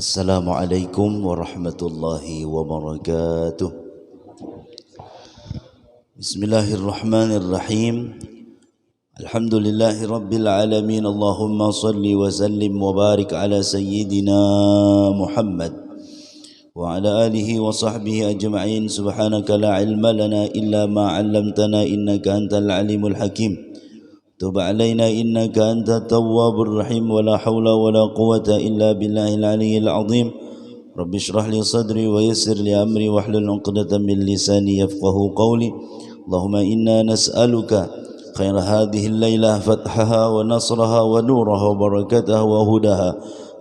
Assalamualaikum warahmatullahi wabarakatuh. Bismillahirrahmanirrahim. Alhamdulillahi rabbil alamin. Allahumma salli wa sallim wa barik ala sayyidina Muhammad wa ala alihi wa sahbihi ajma'in. Subhanaka la ilma lana illa ma 'allamtana innaka antal alimul hakim. تب علينا إنك أنت التواب الرحيم ولا حول ولا قوة إلا بالله العلي العظيم رب اشرح لي صدري ويسر لي أمري واحلل عقدة من لساني يفقه قولي اللهم إنا نسألك خير هذه الليلة فتحها ونصرها ونورها وبركتها وهداها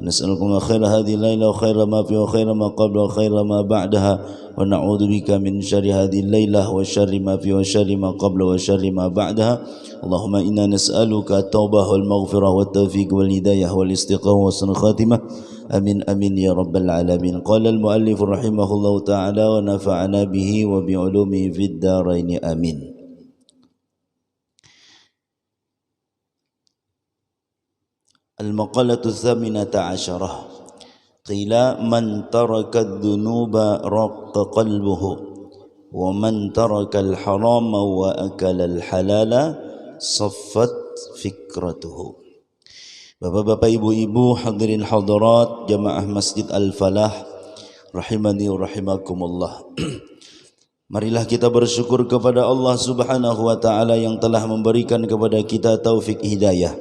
نسألكم خير هذه الليلة وخير ما فيها وخير ما قبل وخير ما بعدها ونعوذ بك من شر هذه الليلة وشر ما فيها وشر ما قبل وشر ما بعدها اللهم إنا نسألك التوبة والمغفرة والتوفيق والهداية والاستقامة وحسن الخاتمة آمين آمين يا رب العالمين. قال المؤلف رحمه الله تعالى ونفعنا به وبعلومه في الدارين آمين. المقالة الثامنة عشرة. قيل من ترك الذنوب رق قلبه ومن ترك الحرام وأكل الحلال صفت fikratuhu. Bapak-bapak, ibu-ibu, hadirin hadirat jamaah Masjid Al-Falah rahimani wa rahimakumullah. Marilah kita bersyukur kepada Allah Subhanahu wa taala yang telah memberikan kepada kita taufik hidayah,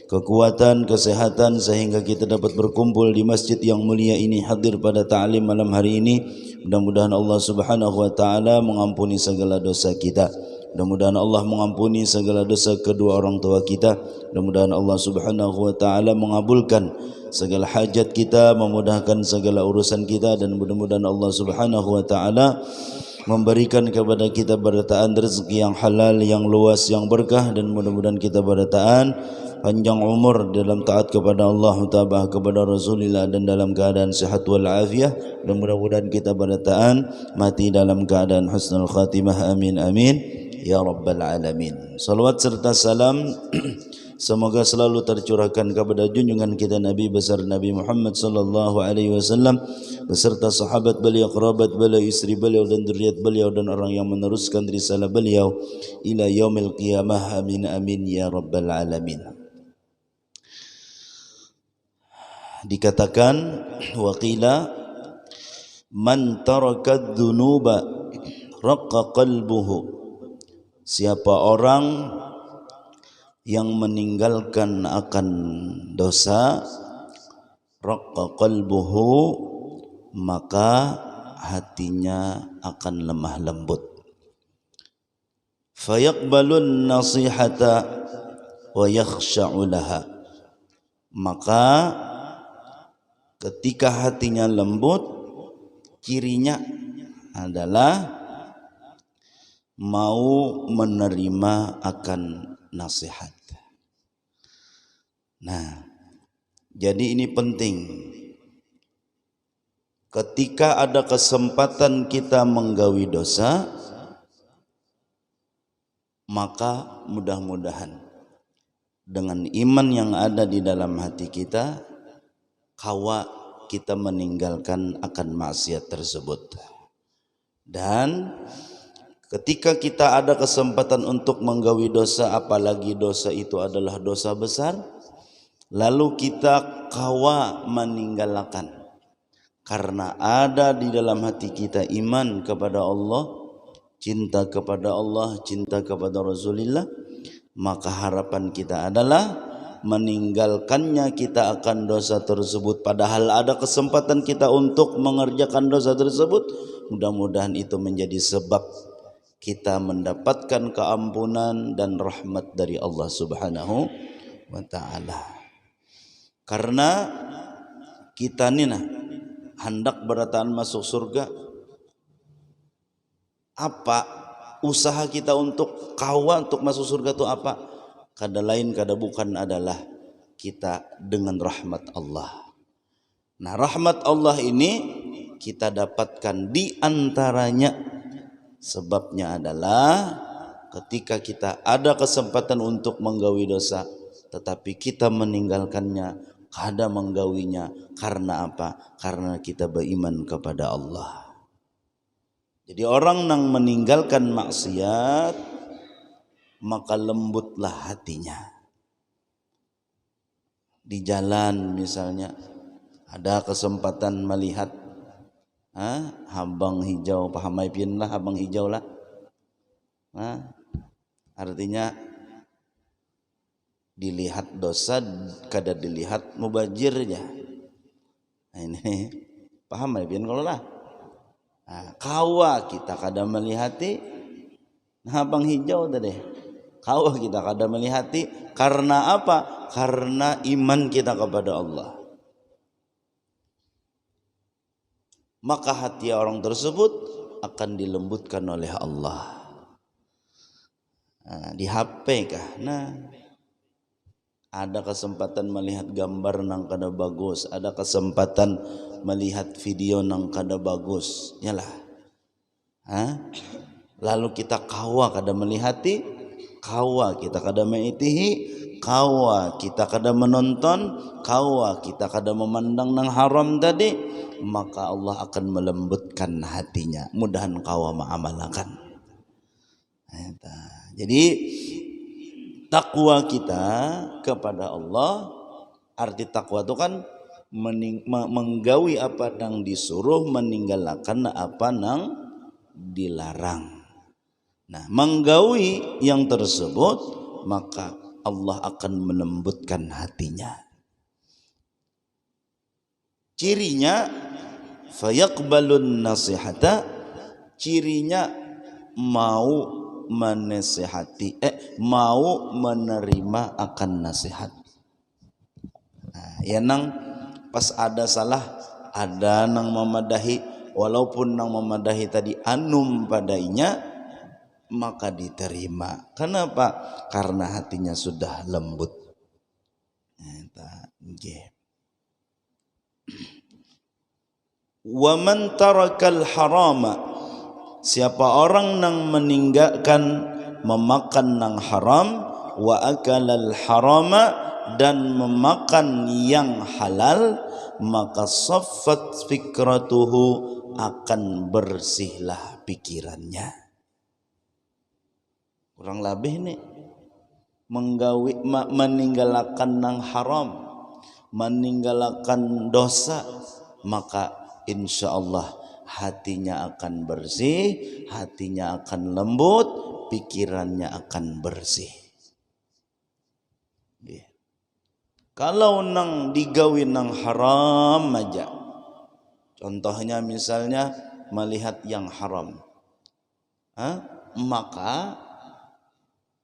kekuatan, kesehatan sehingga kita dapat berkumpul di masjid yang mulia ini, hadir pada ta'lim malam hari ini. Mudah-mudahan Allah Subhanahu wa taala mengampuni segala dosa kita. Mudah-mudahan Allah mengampuni segala dosa kedua orang tua kita. Mudah-mudahan Allah Subhanahu wa taala mengabulkan segala hajat kita, memudahkan segala urusan kita, dan mudah-mudahan Allah Subhanahu wa taala memberikan kepada kita berataan rezeki yang halal, yang luas, yang berkah, dan mudah-mudahan kita berataan panjang umur dalam taat kepada Allah Ta'ala, kepada Rasulullah, dan dalam keadaan sehat wal afiah, dan mudah-mudahan kita berataan mati dalam keadaan husnul khatimah. Amin amin ya rabbal alamin. Salawat serta salam semoga selalu tercurahkan kepada junjungan kita Nabi besar Nabi Muhammad sallallahu alaihi wasallam beserta sahabat beliau, kerabat beliau, istri beliau, dan zuriat beliau, dan orang yang meneruskan risalah beliau ila yaumil qiyamah. Amin amin ya rabbal alamin. Dikatakan waqila man taraka dzunuba raqqa qalbuhu. Siapa orang yang meninggalkan akan dosa, raqqa qalbuhu, maka hatinya akan lemah lembut. Fayaqbalun nasihata wa yakhsha'u laha. Maka ketika hatinya lembut, cirinya adalah mau menerima akan nasihat. Nah, jadi ini penting. Ketika ada kesempatan kita menggawi dosa, maka mudah-mudahan dengan iman yang ada di dalam hati kita, kawa kita meninggalkan akan maksiat tersebut. Dan ketika kita ada kesempatan untuk menggawi dosa, apalagi dosa itu adalah dosa besar, lalu kita kawa meninggalkan karena ada di dalam hati kita iman kepada Allah, cinta kepada Allah, cinta kepada Rasulullah, maka harapan kita adalah meninggalkannya kita akan dosa tersebut. Padahal ada kesempatan kita untuk mengerjakan dosa tersebut. Mudah-mudahan itu menjadi sebab kita mendapatkan keampunan dan rahmat dari Allah Subhanahu wa taala. Karena kita ini hendak berataan masuk surga, apa usaha kita untuk kawa untuk masuk surga itu apa? Kada lain kada bukan adalah kita dengan rahmat Allah. Nah, rahmat Allah ini kita dapatkan di antaranya, sebabnya adalah ketika kita ada kesempatan untuk menggawi dosa tetapi kita meninggalkannya, kada menggawinya. Karena apa? Karena kita beriman kepada Allah. Jadi orang yang meninggalkan maksiat, maka lembutlah hatinya. Di jalan misalnya ada kesempatan melihat habang hijau, pahamai pian lah habang hijau lah. Artinya dilihat dosa kada dilihat mubajirnya. Nah, ini paham ya pian kalau lah. Kawa kita kada melihati habang hijau tadi. Kawa kita kada melihati karena apa? Karena iman kita kepada Allah. Maka hati orang tersebut akan dilembutkan oleh Allah. Di HP kah? Ada kesempatan melihat gambar nang kada bagus, ada kesempatan melihat video nang kada bagus, nyalah. Lalu kita kawa kada melihati, kawa kita kada mengitihi, kawa kita kada menonton, kawa kita kada memandang nang haram tadi, maka Allah akan melembutkan hatinya. Mudahan kawa mengamalkan. Jadi takwa kita kepada Allah, arti takwa itu kan menggawi apa yang disuruh, meninggalkan apa yang dilarang. Nah, menggawi yang tersebut, maka Allah akan melembutkan hatinya. Cirinya fayaqbalun nasihata, cirinya mau menasihati, mau menerima akan nasihat. Ya nang pas ada salah, ada nang memadahi, walaupun nang memadahi tadi anum padainya, maka diterima. Kenapa? Karena hatinya sudah lembut. Wa man tarakal harama, siapa orang yang meninggalkan memakan yang haram, wa akalal harama, dan memakan yang halal, maka saffat fikratuhu, akan bersihlah pikirannya. Kurang lebih nih menggawi meninggalkan yang haram, meninggalkan dosa, maka insya Allah hatinya akan bersih, hatinya akan lembut, pikirannya akan bersih. Kalau nang digawi nang haram aja, contohnya misalnya melihat yang haram, maka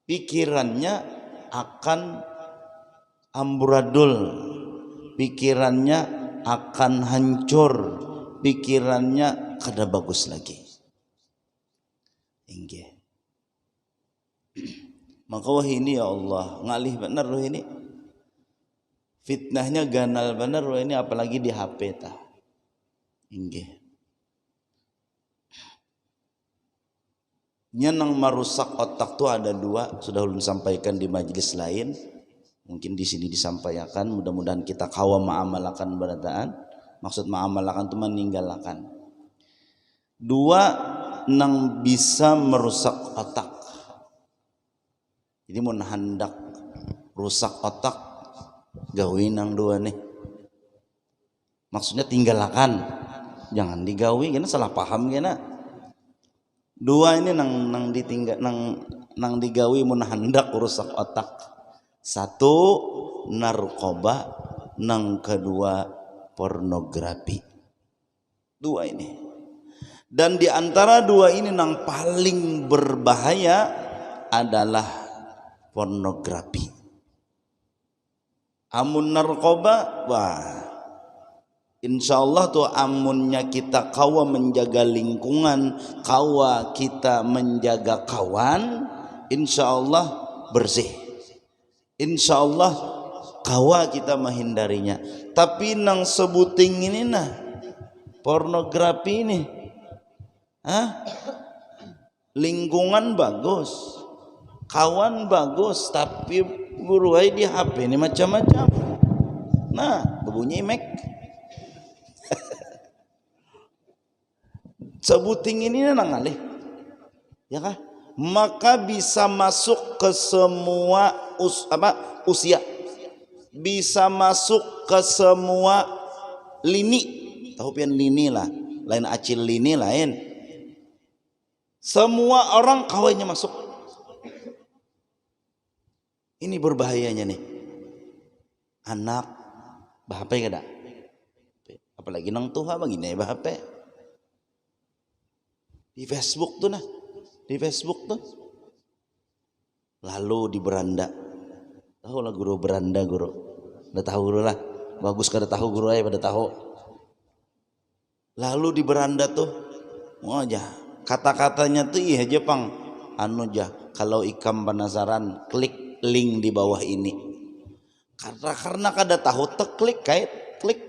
pikirannya akan amburadul, pikirannya akan hancur, pikirannya kada bagus lagi. Inggih. Maka wah ini ya Allah, ngalih benar loh ini. Fitnahnya ganal benar loh ini, apalagi di HP tah. Inggih. Nang merusak otak tuh ada dua, sudah ulun sampaikan di majelis lain. Mungkin di sini disampaikan, mudah-mudahan kita kawa ma'amalakan berataan. Maksud ma'amalakan itu meninggalkan. Dua nang bisa merusak otak. Jadi mun hendak rusak otak, gawi nang dua nih. Maksudnya tinggalkan, jangan digawi, kena salah paham kena. Dua ini nang ditinggal, nang digawi mun hendak rusak otak. Satu narkoba, nang kedua pornografi. Dua ini. Dan di antara dua ini nang paling berbahaya adalah pornografi. Amun narkoba, wah, insya Allah tuh amunnya kita kawa menjaga lingkungan, kawa kita menjaga kawan, insya Allah bersih. Insya Allah kawa kita menghindarinya. Tapi nang sebuting ini nah, pornografi ini, lingkungan bagus, kawan bagus, tapi buruai di HP ini macam-macam. Nah, berbunyi mek. Sebuting ini nang alih. Ya kah? Maka bisa masuk ke semua usia. Bisa masuk ke semua lini. Tahu pian lini lah. Lain acil lini lain. Semua orang kawinnya masuk. Ini berbahayanya nih. Anak bahape kada. Apalagi nang tuha begini bahape. Di Facebook tuh nah. Di Facebook tuh. Lalu di beranda. Tahu lah guru beranda guru. Udah tahu guru lah. Bagus kada tahu guru aja pada tahu. Lalu di beranda tuh. Oh aja. Kata-katanya tuh iya aja pang. Anu aja. Kalau ikam penasaran klik link di bawah ini. Karena kada tahu teklik kait klik.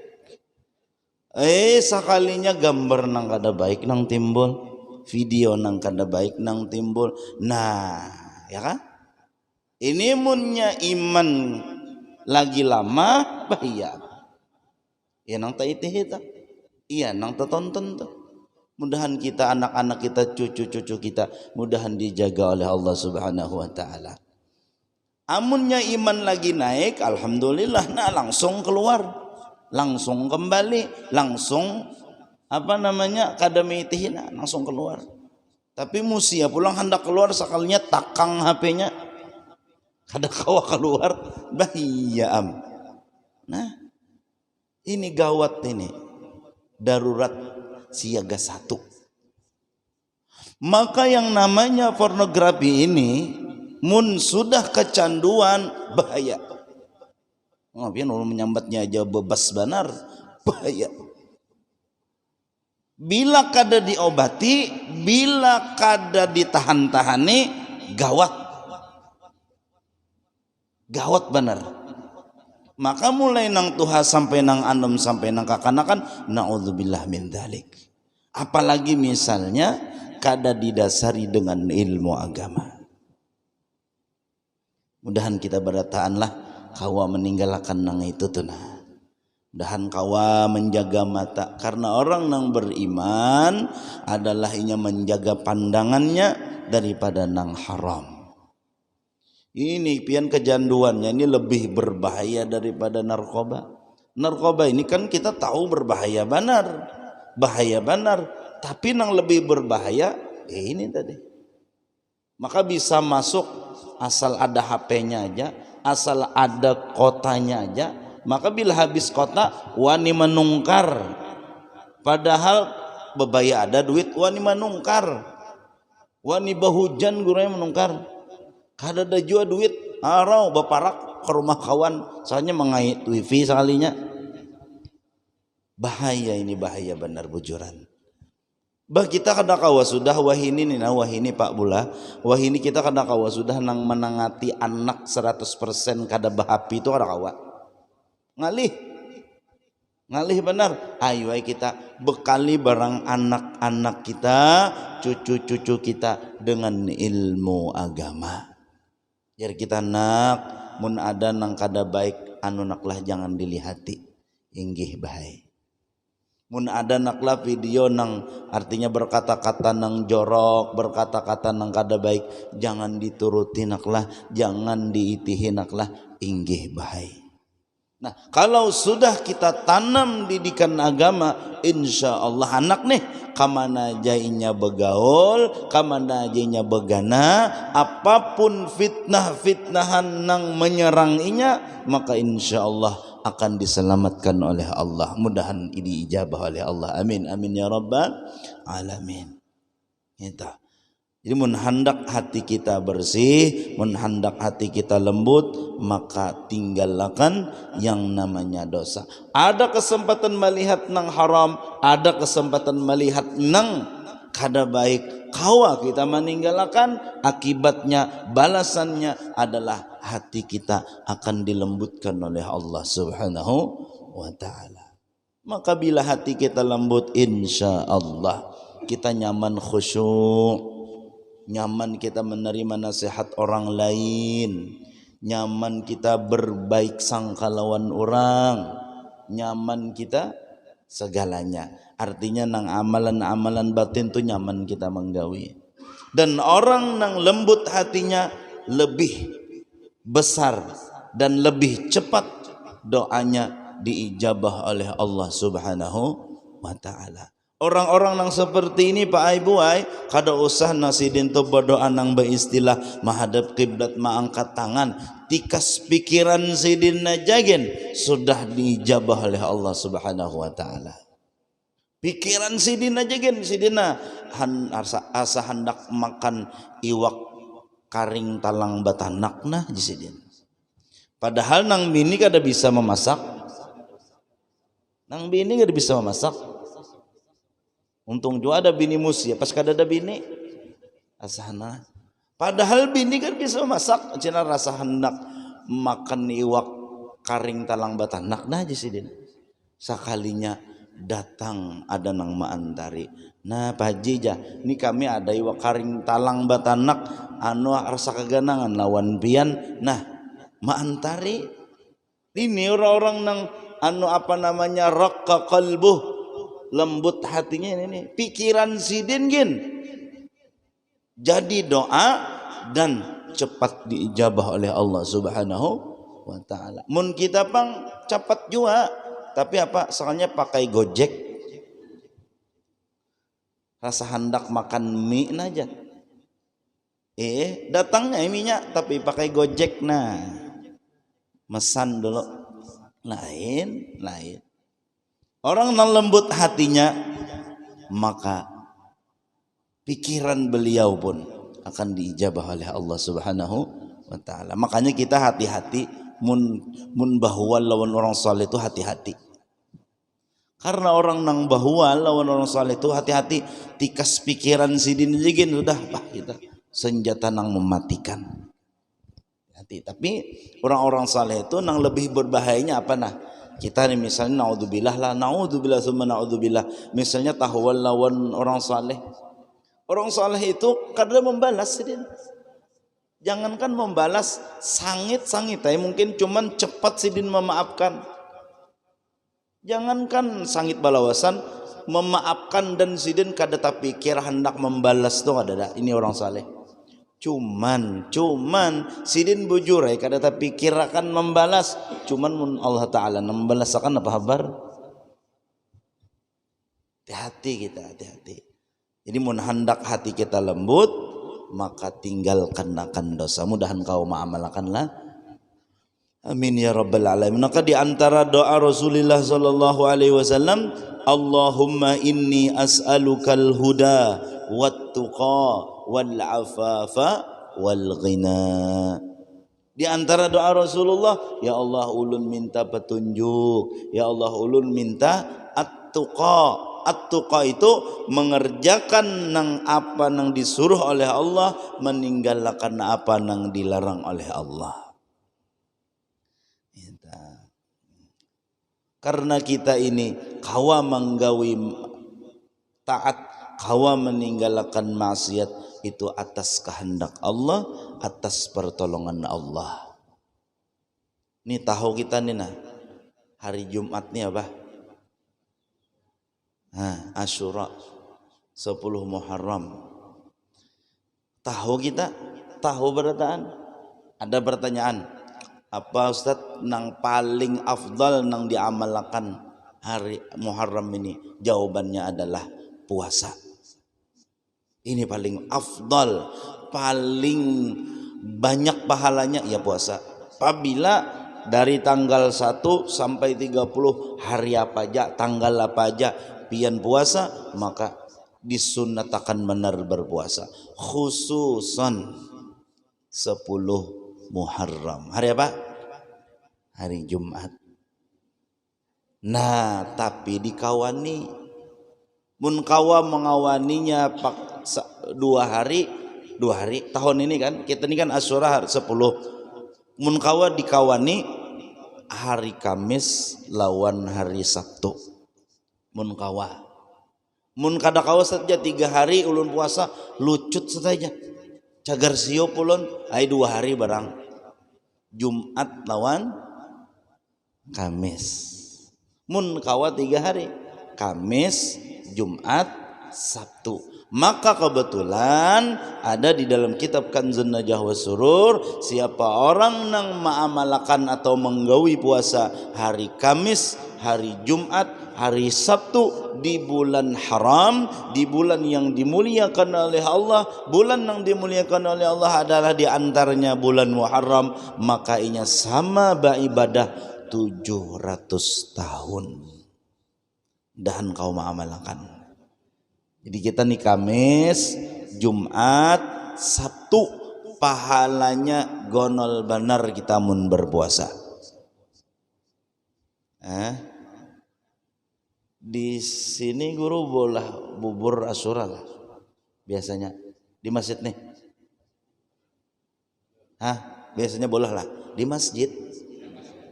Sekalinya gambar nang kada baik nang timbul. Video nang kada baik nang timbul. Nah, ya kan? Ini munnya iman lagi lama bahaya. Ya nang taitih itu. Iya nang tonton tuh. Mudahan kita anak-anak kita, cucu-cucu kita mudahan dijaga oleh Allah Subhanahu wa taala. Amunnya iman lagi naik, alhamdulillah nah langsung keluar. Langsung kembali, langsung kada mitihina langsung keluar. Tapi musia pulang hendak keluar sekalinya takang HP-nya kada kawa keluar bahaya am. Nah ini gawat ini, darurat siaga 1. Maka yang namanya pornografi ini mun sudah kecanduan bahaya. Ngapain ulun menyambatnya aja bebas benar bahaya. Bila kada diobati, bila kada ditahan-tahani, gawat. Gawat benar. Maka mulai nang tuha sampai nang anom sampai nang kakanakan, naudzubillah min dzalik. Apalagi misalnya kada didasari dengan ilmu agama. Mudahan kita berataanlah kawa meninggalkan nang itu tuh nah. Mudahan kawa menjaga mata, karena orang yang beriman adalah inya menjaga pandangannya daripada nang haram. Ini pian kejanduannya ini lebih berbahaya daripada narkoba. Narkoba ini kan kita tahu berbahaya benar, bahaya benar, tapi nang lebih berbahaya ini tadi. Maka bisa masuk asal ada HP-nya aja, asal ada kotanya aja. Maka bila habis kota wani menungkar, padahal bebaya ada duit wani menungkar, wani bahujan guranya menungkar, kada ada jua duit arau baparak ke rumah kawan soalnya mengait wifi sekalinya. Bahaya ini, bahaya benar bujuran. Bah kita kada kawa sudah wahini nih nah wahini Pak Bula, wahini kita kada kawa sudah nang menangati anak 100% kada bahapi itu kada kawa. Ngalih benar. Ayo kita bekali barang anak-anak kita, cucu-cucu kita dengan ilmu agama. Jadi kita nak mun ada nang kada baik anu naklah jangan dilihati, inggih baik. Mun ada naklah video nang artinya berkata-kata nang jorok, berkata-kata nang kada baik, jangan dituruti naklah, jangan diitihi naklah, inggih baik. Nah, kalau sudah kita tanam didikan agama, insya Allah anak nih kamana jainya begaul, kamana jainya begana, apapun fitnah-fitnahan nang menyerangnya, maka insya Allah akan diselamatkan oleh Allah. Mudahan ini ijabah oleh Allah. Amin amin ya rabbal alamin. Itu. Jadi mun hendak hati kita bersih, mun hendak hati kita lembut, maka tinggalkan yang namanya dosa. Ada kesempatan melihat nang haram, ada kesempatan melihat nang kada baik, kawa kita meninggalkan, akibatnya balasannya adalah hati kita akan dilembutkan oleh Allah Subhanahu wa taala. Maka bila hati kita lembut, insya Allah kita nyaman khusyuk, nyaman kita menerima nasihat orang lain, nyaman kita berbaik sangka lawan orang, nyaman kita segalanya. Artinya nang amalan-amalan batin tuh nyaman kita menggawi. Dan orang nang lembut hatinya lebih besar dan lebih cepat doanya diijabah oleh Allah Subhanahu wa taala. Orang-orang nang seperti ini Pak Ibu ay kada usah nasidin tu berdoa nang beristilah menghadap kiblat mengangkat tangan, tikas pikiran sidin najagen sudah diijabah oleh Allah Subhanahu wa taala. Pikiran sidin najagen sidina asa hendak makan iwak karing talang batanak nah jisidin. Padahal nang bini kada bisa memasak. Nang bini kada bisa memasak. Untung juga ada bini musia, pas kada ada bini asana. Padahal bini kan bisa masak, cina rasa hendak makan iwak karing talang batanak nah jisidin. Sakalinya datang ada nang maantari. Nah Pak Haji ini kami ada iwak karing talang batanak anu rasa keganangan lawan pian. Nah maantari ini orang-orang nang anu apa namanya raqqa qalbuh, lembut hatinya ini pikiran sidin gin jadi doa dan cepat diijabah oleh Allah Subhanahu wa taala. Mun kita pang cepat juga tapi apa soalnya pakai Gojek, rasa hendak makan mie aja datangnya minyak tapi pakai Gojek. Nah mesan dulu lain. Orang yang lembut hatinya maka pikiran beliau pun akan diijabah oleh Allah Subhanahu wa taala. Makanya kita hati-hati mun bahwa lawan orang saleh itu hati-hati. Karena orang nang bahwa lawan orang saleh itu hati-hati, tikas pikiran sidin jigin sudah kita senjata nang mematikan. Hati. Tapi orang-orang saleh itu nang lebih berbahayanya apa nah? Kita nih misalnya naudzubillah summa naudzubillah, misalnya tahwal lawan orang saleh. Orang saleh itu kadang membalas sidin. Jangankan membalas sangit-sangit mungkin cuman cepat sidin memaafkan. Jangankan sangit balawasan, memaafkan dan sidin kada tapikir hendak membalas tuh ada. Ini orang saleh. Cuman sidin bujur kada tapikir akan membalas. Cuman Allah Ta'ala membalas akan apa kabar? Hati-hati kita, hati-hati. Jadi mun hendak hati kita lembut, maka tinggalkan akan dosa. Mudahan kau mengamalkanlah. Amin ya rabbal alamin. Maka di antara doa Rasulullah sallallahu alaihi wasallam, Allahumma inni as'alukal huda wat tuqa wal afafa wal ghina. Di antara doa Rasulullah, ya Allah ulun minta petunjuk, ya Allah ulun minta at-tuqa. At-tuqa itu mengerjakan nang apa nang disuruh oleh Allah, meninggalkan apa nang dilarang oleh Allah. Karena kita ini kawa menggawi taat, kawa meninggalkan maksiat itu atas kehendak Allah, atas pertolongan Allah. Ini tahu kita nih nah, hari Jumat nih apa? Asyura 10 Muharram. Tahu kita? Tahu berataan? Ada pertanyaan. Apa Ustaz nang paling afdal nang diamalkan hari Muharram ini? Jawabannya adalah puasa. Ini paling afdal, paling banyak pahalanya ya puasa. Apabila dari tanggal 1 sampai 30 hari apa aja, tanggal apa aja pian puasa, maka disunnatakan benar berpuasa. Khususan 10 Muharram. Hari apa? Hari Jumat. Nah, tapi dikawani. Mun kawa mengawaninya 2 hari, tahun ini kan, kita ini kan Asyura 10. Mun kawa dikawani hari Kamis lawan hari Sabtu. Mun kawa. Mun kada kawa saja 3 hari ulun puasa, lucut saja. Cagar siop ulun, 2 hari barang. Jumat lawan Kamis. Mun kawa 3 hari, Kamis, Jumat, Sabtu. Maka kebetulan ada di dalam kitab Kanzun Najah wa Surur, siapa orang yang mengamalkan atau menggawi puasa hari Kamis, hari Jumat, hari Sabtu di bulan haram, di bulan yang dimuliakan oleh Allah. Bulan yang dimuliakan oleh Allah adalah di antaranya bulan Muharram, maka inya sama beribadah 700 tahun. Dan kau mengamalkan. Jadi kita nih Kamis, Jumat, Sabtu pahalanya gonol benar kita mun berpuasa. Di sini guru bolah bubur Asyura lah biasanya di masjid nih. Biasanya bolah lah di masjid.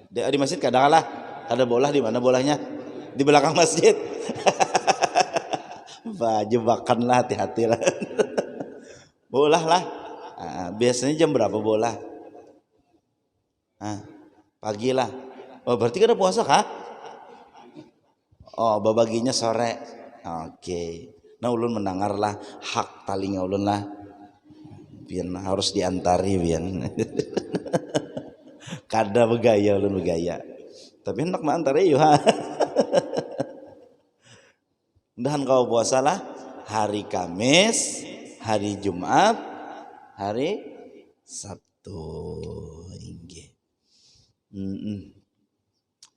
Di masjid kadang lah ada bolah. Di mana bolahnya? Di belakang masjid. Jebakan lah, hati-hati lah. Bolah lah. Biasanya jam berapa bolah? Pagi lah. Oh, berarti kan ada puasa kah? Oh, babaginya sore. Oke. Nah, ulun mendengar lah hak talinga ulun lah. Biar harus diantari biar. Kada begaya ulun begaya. Tapi hendak mantare yuk ha. Dan kau puasalah hari Kamis, hari Jumat, hari Sabtu.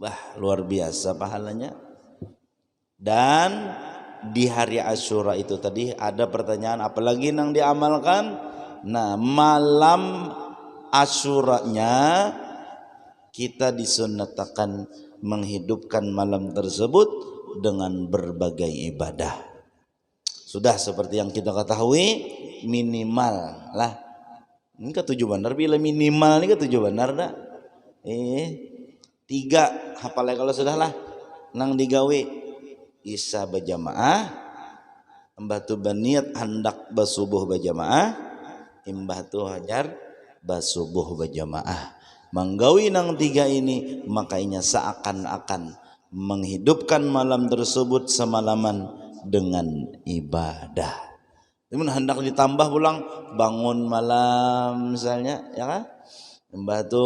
Wah, luar biasa pahalanya. Dan di hari Asyura itu tadi ada pertanyaan apalagi yang diamalkan. Nah, malam Asyuranya kita disunnatakan menghidupkan malam tersebut dengan berbagai ibadah. Sudah seperti yang kita ketahui, minimal lah. Ini ketujuh benar bila minimal ini ketujuh benar dah. 3 hafalnya kalau sudah lah. Nang digawe Isya berjamaah, mbah tu baniat hendak basubuh berjamaah, imbah tu hajar basubuh berjamaah. Menggawi nang 3 ini makanya seakan-akan menghidupkan malam tersebut semalaman dengan ibadah. Namun hendak ditambah pulang bangun malam misalnya, ya kan? Mbah tu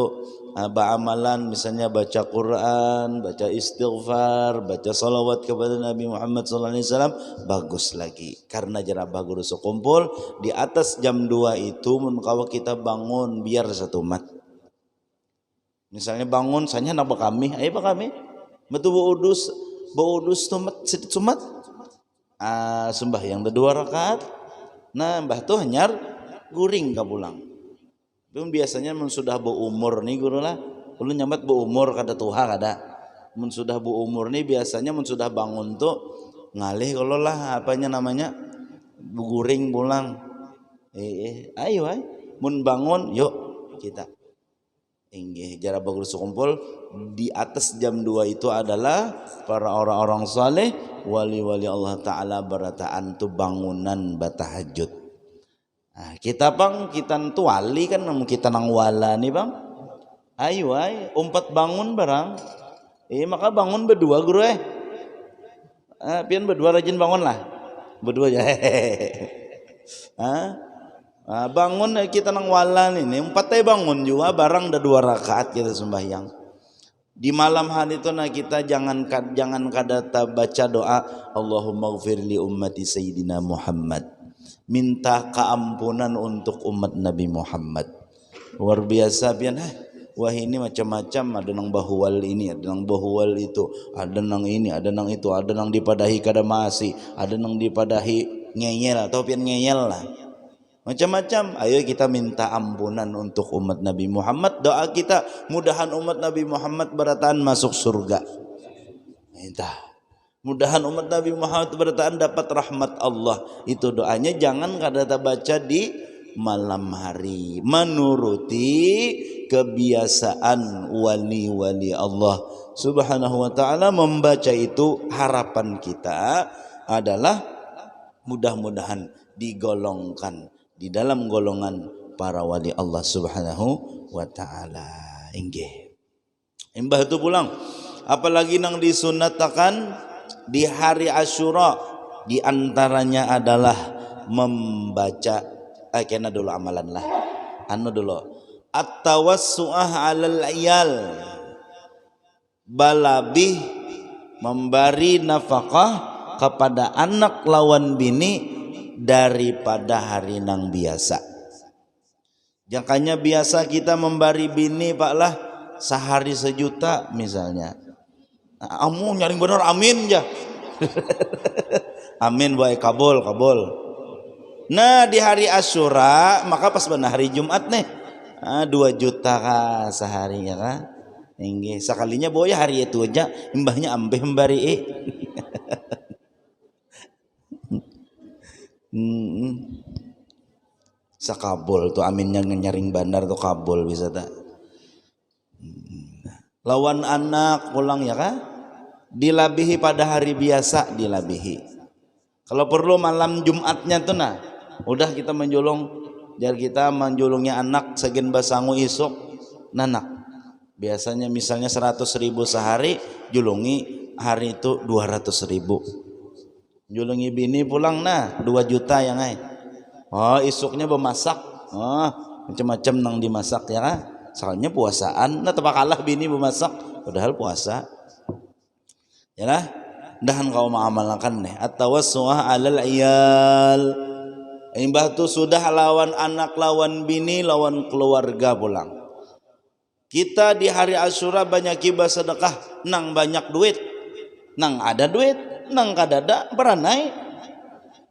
amalan misalnya baca Quran, baca istighfar, baca salawat kepada Nabi Muhammad SAW, bagus lagi. Karena jarabah guru sekumpul di atas jam 2 itu kalau kita bangun biar satu mat. Misalnya bangun sanya nak kami, ayo kami. Betul beudus tumat sedikit sumat. Sembahyang 2 rakaat. Nah, mbah tu hanyar guring ka pulang. Biasanya mun sudah berumur nih guru lah. Ulun nyambat berumur kada tuha kada. Mun sudah berumur nih biasanya mun sudah bangun tuh ngalih kalau lah apanya namanya guring pulang. Ayo mun bangun yuk kita. Inggih jara bagus kumpul di atas jam 2 itu adalah para orang-orang saleh, wali-wali Allah Ta'ala berataan tu bangunan batahajud. Nah, kita bang, kita tu wali kan, kita nang wala nih bang. Ayo umpat bangun barang. Maka bangun berdua guru pian berdua rajin bangun lah. Berdua aja. Bangun kita nang wala ini 4 bangun juga barang dah 2 rakaat kita sembahyang. Di malam hari itu kita jangan kadata baca doa Allahumma ghfir li ummati sayyidina Muhammad. Minta keampunan untuk umat Nabi Muhammad. Luar biasa pian wah ini macam-macam, ada nang bahuwal ini, ada nang bahuwal itu, ada nang ini, ada nang itu, ada nang dipadahi kada masih, ada nang dipadahi ngeyel atau pian ngeyel lah. Macam-macam. Ayo kita minta ampunan untuk umat Nabi Muhammad. Doa kita mudahan umat Nabi Muhammad berataan masuk surga. Minta mudahan umat Nabi Muhammad berataan dapat rahmat Allah. Itu doanya jangan kadata baca di malam hari, menuruti kebiasaan wali-wali Allah Subhanahu wa ta'ala. Membaca itu harapan kita adalah mudah-mudahan digolongkan di dalam golongan para wali Allah Subhanahu wa taala. Inggih. Imbah itu pulang apalagi nang disunatakan di hari Asyura, di antaranya adalah membaca kena dulu amalan lah. Anu dulu at-tawassu'ah 'alal 'iyal, balabih memberi nafkah kepada anak lawan bini daripada hari nang biasa. Jangkanya biasa kita memberi bini Pak lah sehari 1 juta misalnya. Amu nyaring bener amin ya. Amin baik kabul. Nah di hari Asyura maka pas benar hari Jumat nih 2 juta kah sehari ya kah. Inggih sekalinya boya hari itu aja imbahnya ambeh membari sakabul tuh aminnya nyaring bandar tuh kabul bisa tak. Lawan anak pulang ya kah dilabihi pada hari biasa dilabihi. Kalau perlu malam Jumatnya tuh nah udah kita menjulung biar kita menjulungnya anak segen basangu isuk nanak. Biasanya misalnya 100.000 sehari, julungi hari itu 200.000. Julungi bini pulang nah 2 juta ya ngai. Oh isuknya bemasak, macam-macam nang dimasak ya kan. Soalnya puasaan, nah tepak kalah bini bemasak, padahal puasa. Ya lah, dahan kau mengamalkan nih. At-tawassu'ah 'alal 'iyal. Imbah tu sudah lawan anak, lawan bini, lawan keluarga pulang. Kita di hari Asyura banyak hibah sedekah, nang banyak duit, nang ada duit, nang kadada beranai.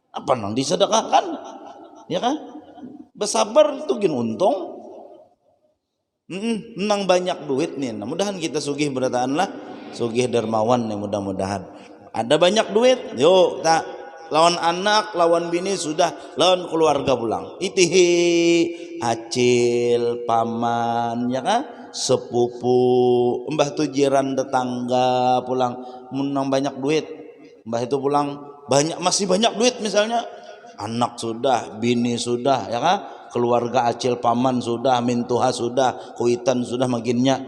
Apa nang disedekahkan? Ya kan? Bersabar tuh gin untung. Nang banyak duit nih. Nah, mudahan kita sugih berataan lah, sugih dermawan nih mudah-mudahan. Ada banyak duit, yuk tak lawan anak, lawan bini sudah, lawan keluarga pulang. Itihi acil, paman, ya kan? Sepupu, mbah tu jiran tetangga pulang menang banyak duit, mbah itu pulang masih banyak duit misalnya anak sudah, bini sudah ya kan, keluarga acil paman sudah, mintuha sudah, kuitan sudah makinnya,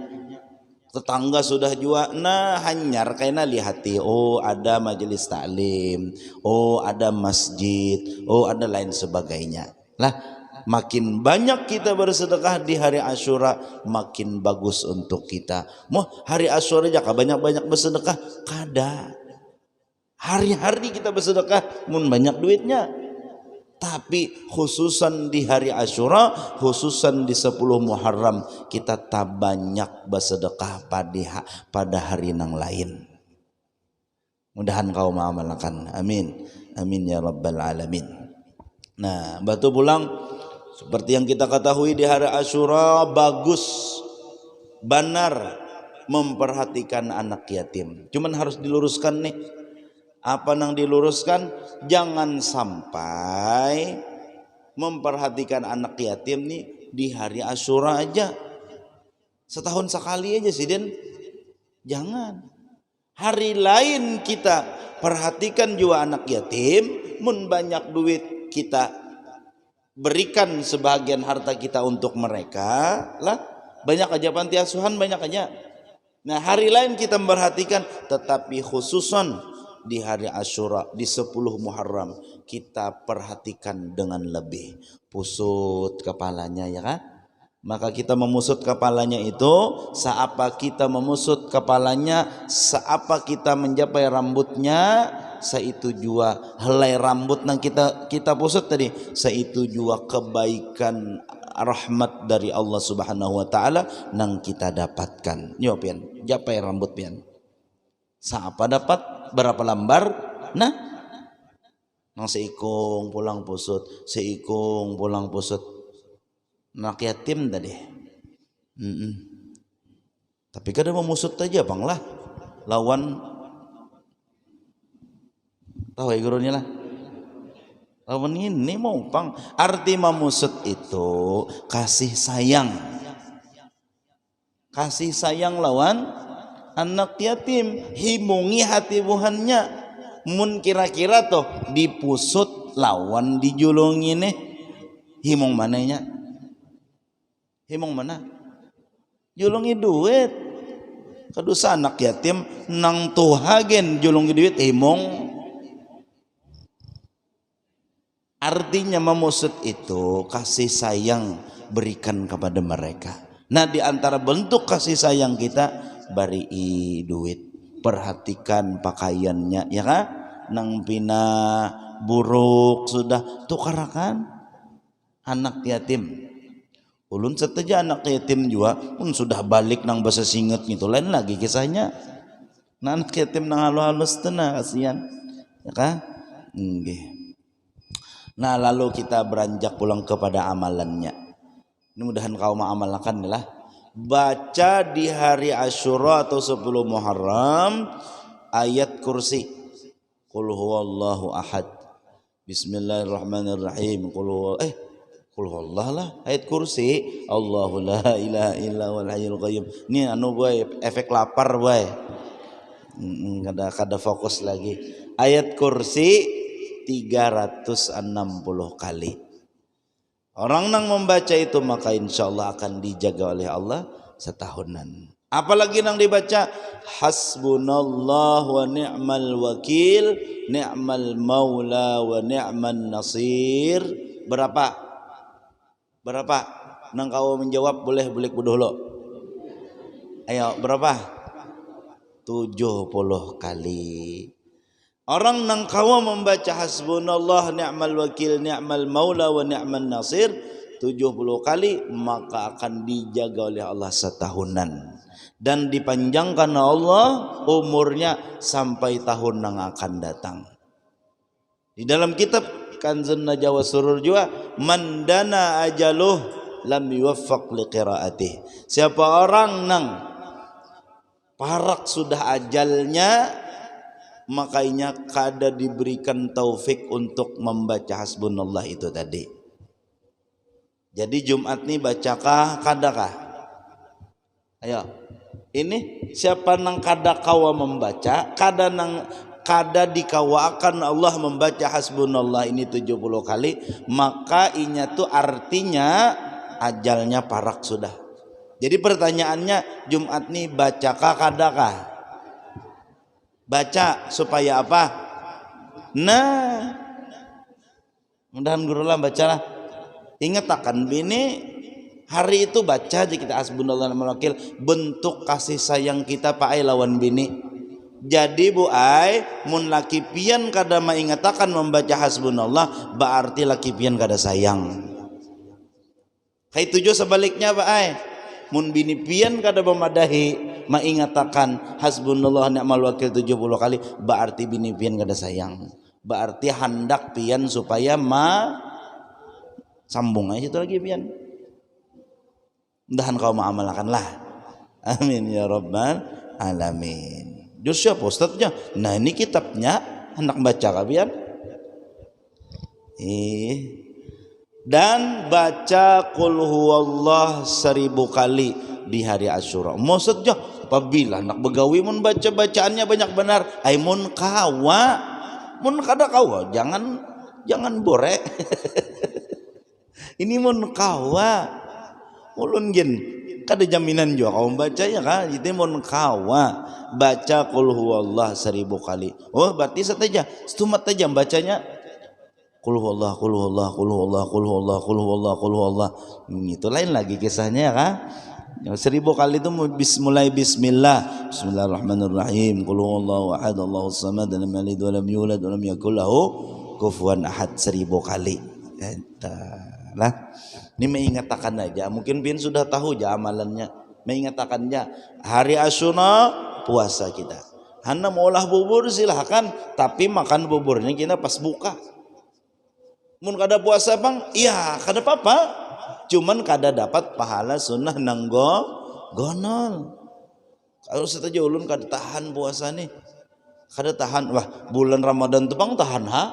tetangga sudah juga. Nah hanyar kayaknya lihati, oh ada majelis taklim, oh ada masjid, oh ada lain sebagainya lah. Makin banyak kita bersedekah di hari Asyura, makin bagus untuk kita. Mau hari Asyura aja banyak-banyak bersedekah, kada. Hari-hari kita bersedekah, mun banyak duitnya. Tapi khususan di hari Asyura, khususan di 10 Muharram, kita tak banyak bersedekah pada hari nang lain. Mudahan kau mengamalkan. Amin. Amin ya rabbal alamin. Nah, batu pulang. Seperti yang kita ketahui di hari Asyura bagus benar memperhatikan anak yatim. Cuman harus diluruskan nih. Apa yang diluruskan? Jangan sampai memperhatikan anak yatim nih di hari Asyura aja. Setahun sekali aja sih Den. Jangan. Hari lain kita perhatikan juga anak yatim. Mun banyak duit kita berikan sebagian harta kita untuk mereka lah, banyak aja panti asuhan, banyak aja. Nah hari lain kita memperhatikan, tetapi khususan di hari Asyura di 10 Muharram kita perhatikan dengan lebih. Pusut kepalanya ya kan, maka kita memusut kepalanya itu seapa kita memusut kepalanya, seapa kita menjapai rambutnya, seitu jua helai rambut nang kita pusut tadi, seitu jua kebaikan rahmat dari Allah Subhanahu wa taala nang kita dapatkan. Yo pian, japai rambut pian. Saapa dapat berapa lembar? Nah, nang seikung pulang pusut, seikung pulang pusut. Anak yatim tadi. Tapi kada memusut aja bang lah, lawan tahu ya gurunya lah. Lawan ini mau pang. Arti memusut itu kasih sayang. Kasih sayang lawan anak yatim. Himungi hati buhannya. Mun kira-kira toh dipusut lawan dijulungi nih. Himung mananya. himong mana julungi duit kadusa anak yatim nang tuhagen julungi duit himong. Artinya maksud itu kasih sayang berikan kepada mereka. Nah di antara bentuk kasih sayang kita beri duit, perhatikan pakaiannya ya kan, nang pina buruk sudah tukarakan anak yatim. Ulun seteja anak yatim juga pun sudah balik nang bahasa singet gitu lain lagi kisahnya. Nah anak yatim nang halus-halus tenang kasihan ya kan. Nggih. Nah lalu kita beranjak pulang kepada amalannya. Ini mudahan kau mengamalkan lah. Baca di hari Asyura atau 10 Muharram ayat kursi. Qul huwallahu ahad. Bismillahirrahmanirrahim. Qul huwallah lah. Ayat kursi. Allahu la ilaha illa wal hayyul qayyum. Ini anu boy efek lapar boy. Kada fokus lagi. Ayat kursi 360 kali. Orang nang membaca itu maka insya Allah akan dijaga oleh Allah setahunan. Apalagi nang dibaca hasbunallah wa ni'mal wakil, ni'mal maula wa ni'man nasir. Berapa? Berapa? Nang kau menjawab boleh dulu. Ayo berapa? 70 kali. Orang nang kawa membaca hasbunallah ni'mal wakil ni'mal maula wa ni'man nasir 70 kali maka akan dijaga oleh Allah setahunan dan dipanjangkan Allah umurnya sampai tahun yang akan datang. Di dalam kitab Kanzun Najwa Surur juga mandana ajaluh lam yuwaffaq liqiraatih. Siapa orang nang parak sudah ajalnya makanya kada diberikan taufik untuk membaca hasbunallah itu tadi. Jadi Jumat nih bacakah kadakah? Ayo. Ini siapa nang kada kawa membaca, kada dikawakan Allah membaca hasbunallah ini 70 kali, maka inya tuh artinya ajalnya parak sudah. Jadi pertanyaannya Jumat nih bacakah kadakah? Baca supaya apa? Nah, mudahan guru lah bacalah. Ingat akan bini hari itu baca di kita hasbunallah ni'mal wakil bentuk kasih sayang kita pak ai lawan bini. Jadi bu ai mun laki pian kada maingatakan membaca hasbunallah berarti laki pian kada sayang. Hai tujuh sebaliknya pak ai mun bini pian kada memadahi maingatakan hasbunallah ni'mal wakil 70 kali berarti bini pian kada sayang. Berarti hendak pian supaya sambung aja itu lagi pian. Mudahan kau mengamalkan lah. Amin ya rabbal alamin. Jus siapa ustadznya? Nah ini kitabnya hendak baca kabian. Dan baca qul huwallah 1000 kali di hari Asyura. Maksudnya apabila nak begawi mun baca bacaannya banyak benar, ai mun kawa, mun kada kawa jangan bore. Ini mun kawa, ulun gin kada jaminan juga kau baca ya kan, itu mun kawa baca qul huwallah 1000 kali. Oh berarti saja, setumat aja bacanya. Qul huwallah, qul huwallah, qul huwallah, qul huwallah, qul huwallah, qul huwallah. Itu lain lagi kisahnya ya kan. 1000 kali itu mulai bismillah. Bismillahirrahmanirrahim. Qul huwallahu ahad, Allahus samad, lam yalid wa lam yulad wa lam yakul lahu kufuwan ahad 1000 kali. Lah. Ini mengatakan aja, mungkin pian sudah tahu aja amalannya. Mengatakannya hari Asyura puasa kita. Hana mau olah bubur silahkan, tapi makan buburnya kita pas buka. Mun kada puasa bang, iya kada apa-apa. Cuman kada dapat pahala sunnah nanggo gonol. Kalau saja ulun kada tahan puasa nih, kada tahan. Wah bulan Ramadan tuh bang tahan ha?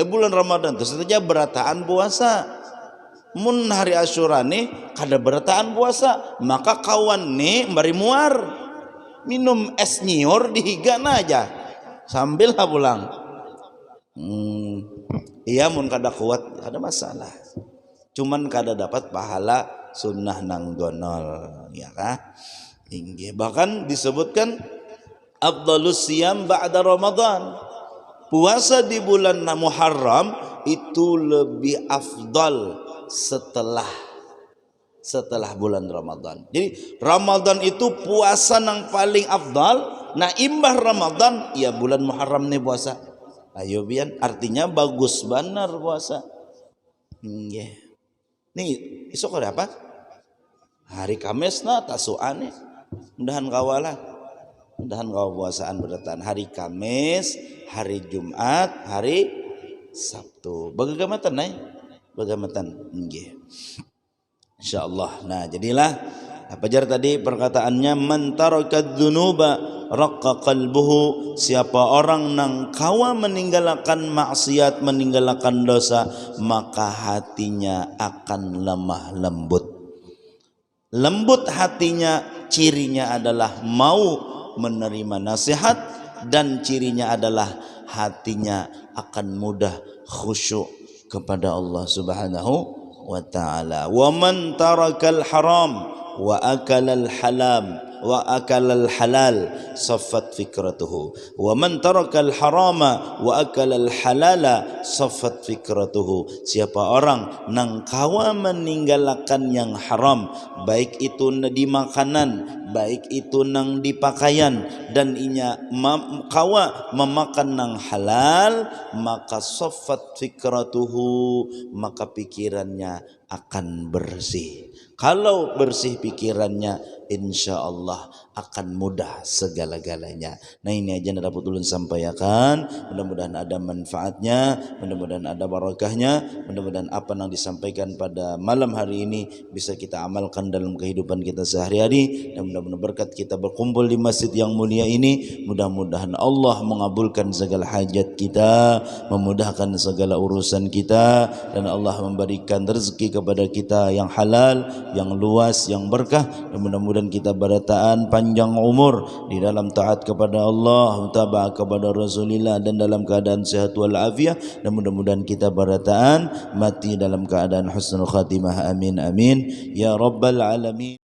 Bulan Ramadan tuh saja berataan puasa. Mun hari Asyura nih kada berataan puasa, maka kawan nih bari muar minum es nyiur dihigana aja sambil pulang. Iya mun kada kuat ada masalah, cuman kada dapat pahala sunnah nang gonol, ya kah? Inggih, bahkan disebutkan afdhalus siyam ba'da Ramadan. Puasa di bulan Muharram itu lebih afdal setelah bulan Ramadan. Jadi Ramadan itu puasa nang paling afdal. Nah imbah Ramadan ya bulan Muharram nih puasa. Ayo bian, artinya bagus benar puasa. Yeah. Nih esok hari apa? Hari Kamis nah tasuan nih. Mudahan kawalah. Mudahan kau puasaan berdatan hari Kamis, hari Jumat, hari Sabtu. Bagaimana nih? Bagaimana? Nggih. Insyaallah. Nah, jadilah apa jar tadi perkataannya man tarakadz dzunuba raqqa qalbuhu, siapa orang nang kawa meninggalkan maksiat, meninggalkan dosa, maka hatinya akan lemah lembut. Lembut hatinya cirinya adalah mau menerima nasihat dan cirinya adalah hatinya akan mudah khusyuk kepada Allah Subhanahu wa taala. Wa man tarakal haram wa akalal halam wa akalal halal saffat fikratuhu wa man tarakal harama wa akalal halala saffat fikratuhu. Siapa orang nang kawa meninggalkan yang haram, baik itu di makanan, baik itu nang di pakaian, dan inya kawa memakan nang halal, maka saffat fikratuhu, maka pikirannya akan bersih. Kalau bersih pikirannya, insya Allah akan mudah segala-galanya. Nah ini aja yang dapat ulun sampaikan. Mudah-mudahan ada manfaatnya, mudah-mudahan ada barakahnya, mudah-mudahan apa yang disampaikan pada malam hari ini bisa kita amalkan dalam kehidupan kita sehari-hari. Dan mudah-mudahan berkat kita berkumpul di masjid yang mulia ini, mudah-mudahan Allah mengabulkan segala hajat kita, memudahkan segala urusan kita, dan Allah memberikan rezeki kepada kita yang halal, yang luas, yang berkah. Dan mudah-mudahan kita barataan panjang umur di dalam taat kepada Allah, taat kepada Rasulullah, dan dalam keadaan sehat walafiat. Dan mudah-mudahan kita barataan mati dalam keadaan husnul khatimah. Amin amin ya rabbal alamin.